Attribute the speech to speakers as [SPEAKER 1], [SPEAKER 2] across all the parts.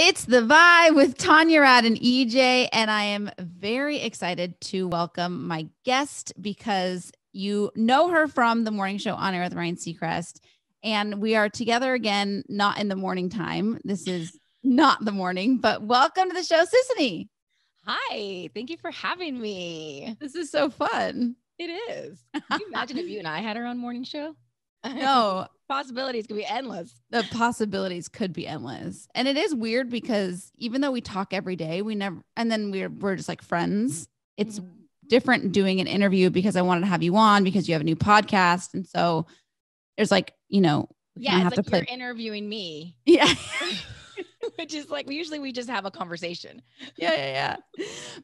[SPEAKER 1] It's the Vibe with Tanya Rad and EJ, and I am very excited to welcome my guest because you know her from the morning show On Air with Ryan Seacrest, and we are together again, not in the morning time. This is not the morning, but welcome to the show, Sisanie.
[SPEAKER 2] Hi, thank you for having me.
[SPEAKER 1] This is so fun.
[SPEAKER 2] It is. Can you imagine if you and I had our own morning show?
[SPEAKER 1] No.
[SPEAKER 2] Possibilities could be endless.
[SPEAKER 1] The possibilities could be endless. And it is weird because even though we talk every day, we never, and then we're just like friends. It's different doing an interview because I wanted to have you on because you have a new podcast. And so there's like, you know,
[SPEAKER 2] yeah, it's like you're interviewing me.
[SPEAKER 1] Yeah.
[SPEAKER 2] Which is like, we just have a conversation.
[SPEAKER 1] Yeah.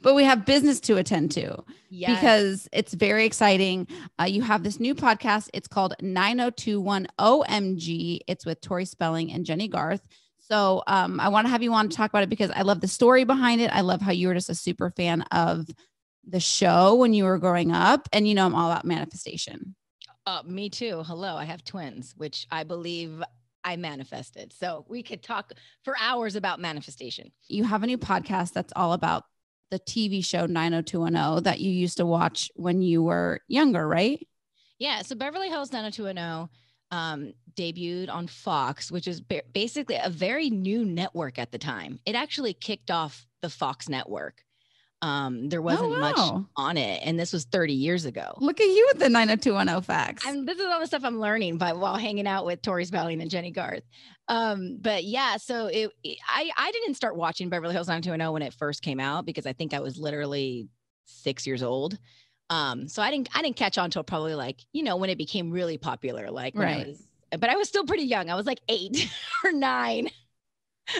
[SPEAKER 1] But we have business to attend to because it's very exciting. You have this new podcast. It's called 9021 OMG. It's with Tori and Jennie Garth. So I want to have you on to talk about it because I love the story behind it. I love how you were just a super fan of the show when you were growing up. And, you know, I'm all about manifestation.
[SPEAKER 2] Me too. Hello. I have twins, which I believe I manifested. So we could talk for hours about manifestation.
[SPEAKER 1] You have a new podcast that's all about the TV show 90210 that you used to watch when you were younger, right?
[SPEAKER 2] Yeah. So Beverly Hills 90210 debuted on Fox, which is basically a very new network at the time. It actually kicked off the Fox network. There wasn't much on it. And this was 30 years ago.
[SPEAKER 1] Look at you with the 90210 facts.
[SPEAKER 2] This is all the stuff I'm learning while hanging out with Tori and Jennie Garth. But yeah, so I didn't start watching Beverly Hills 90210 when it first came out because I think I was literally 6 years old. So I didn't catch on until probably like, you know, when it became really popular, like when but I was still pretty young. I was like 8 or 9.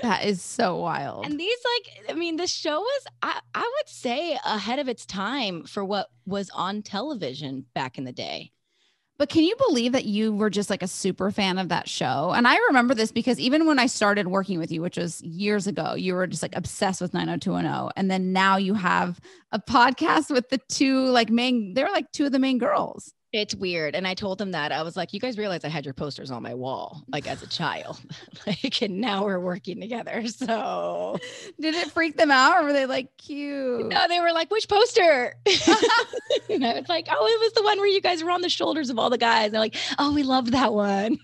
[SPEAKER 1] That is so wild.
[SPEAKER 2] And the show was, I would say, ahead of its time for what was on television back in the day.
[SPEAKER 1] But can you believe that you were just like a super fan of that show? And I remember this because even when I started working with you, which was years ago, you were just like obsessed with 90210. And then now you have a podcast with the two they're like two of the main girls.
[SPEAKER 2] It's weird. And I told them that I was like, you guys realize I had your posters on my wall, like as a child, and now we're working together. So
[SPEAKER 1] did it freak them out or were they like cute?
[SPEAKER 2] No, they were like, which poster? It's like, oh, it was the one where you guys were on the shoulders of all the guys. They're like, oh, we love that one.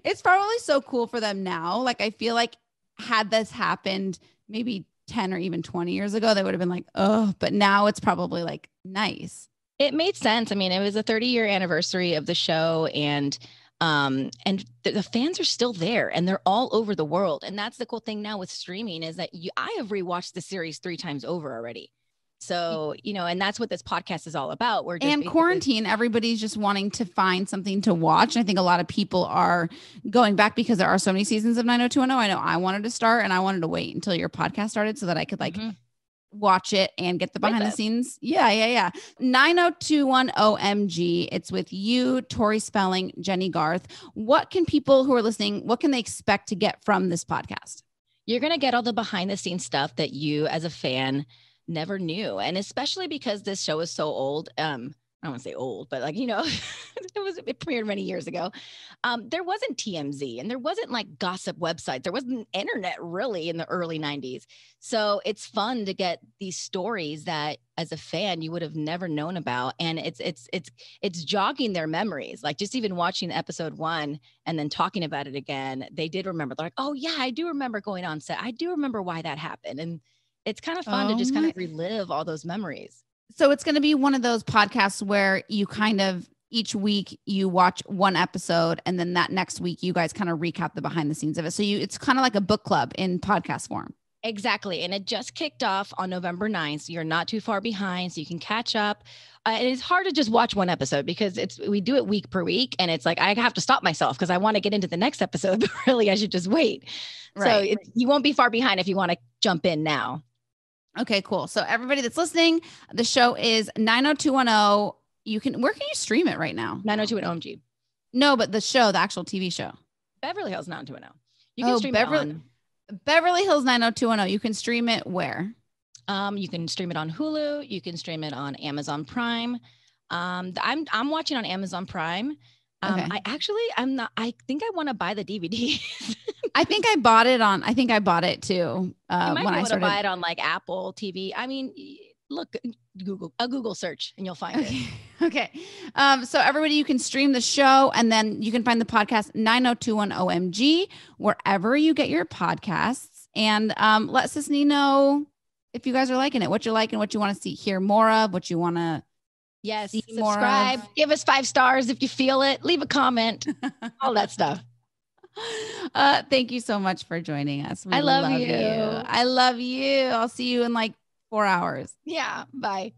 [SPEAKER 1] It's probably so cool for them now. Like, I feel like had this happened maybe 10 or even 20 years ago, they would have been like, oh, but now it's probably like nice.
[SPEAKER 2] It made sense. I mean, it was a 30-year anniversary of the show and the fans are still there and they're all over the world. And that's the cool thing now with streaming is that I have rewatched the series 3 times over already. So, you know, and that's what this podcast is all about.
[SPEAKER 1] And quarantine, everybody's just wanting to find something to watch. And I think a lot of people are going back because there are so many seasons of 90210. I know I wanted to start and I wanted to wait until your podcast started so that I could watch it and get the behind the scenes. Yeah. 9021 OMG. It's with you, Tori Jennie Garth. What can people who are listening, what can they expect to get from this podcast?
[SPEAKER 2] You're going to get all the behind the scenes stuff that you as a fan never knew. And especially because this show is so old. I don't want to say old, but like, you know, it premiered many years ago. There wasn't TMZ and there wasn't like gossip websites. There wasn't internet really in the early 90s. So it's fun to get these stories that as a fan, you would have never known about. And it's jogging their memories. Like just even watching episode 1 and then talking about it again, they did remember. They're like, oh yeah, I do remember going on set. I do remember why that happened. And it's kind of fun to just kind of relive all those memories.
[SPEAKER 1] So it's going to be one of those podcasts where you kind of each week you watch one episode and then that next week you guys kind of recap the behind the scenes of it. So it's kind of like a book club in podcast form.
[SPEAKER 2] Exactly. And it just kicked off on November 9th. So you're not too far behind. So you can catch up. And it's hard to just watch one episode because we do it week per week. And it's like, I have to stop myself because I want to get into the next episode. But really, I should just wait. Right. So you won't be far behind if you want to jump in now.
[SPEAKER 1] Okay, cool. So everybody that's listening, the show is 90210. Where can you stream it right now?
[SPEAKER 2] 90210 OMG.
[SPEAKER 1] No, but the show, the actual TV show.
[SPEAKER 2] Beverly Hills 90210. You can stream it on
[SPEAKER 1] Beverly Hills 90210. You can stream it where?
[SPEAKER 2] You can stream it on Hulu. You can stream it on Amazon Prime. I'm watching on Amazon Prime.
[SPEAKER 1] Okay.
[SPEAKER 2] I think I want to buy the DVD.
[SPEAKER 1] I think I bought it too.
[SPEAKER 2] You might
[SPEAKER 1] when
[SPEAKER 2] be
[SPEAKER 1] I
[SPEAKER 2] able
[SPEAKER 1] started.
[SPEAKER 2] to buy it on like Apple TV. I mean, look, Google search and you'll find it.
[SPEAKER 1] Okay. So everybody, you can stream the show, and then you can find the podcast 90210 OMG wherever you get your podcasts. And let Sisanie know if you guys are liking it, what you're liking, what you want to hear more of, what you want to see more
[SPEAKER 2] subscribe,
[SPEAKER 1] of.
[SPEAKER 2] give us 5 stars if you feel it, leave a comment, all that stuff.
[SPEAKER 1] Thank you so much for joining us.
[SPEAKER 2] I love you.
[SPEAKER 1] I love you. I'll see you in like 4 hours.
[SPEAKER 2] Yeah. Bye.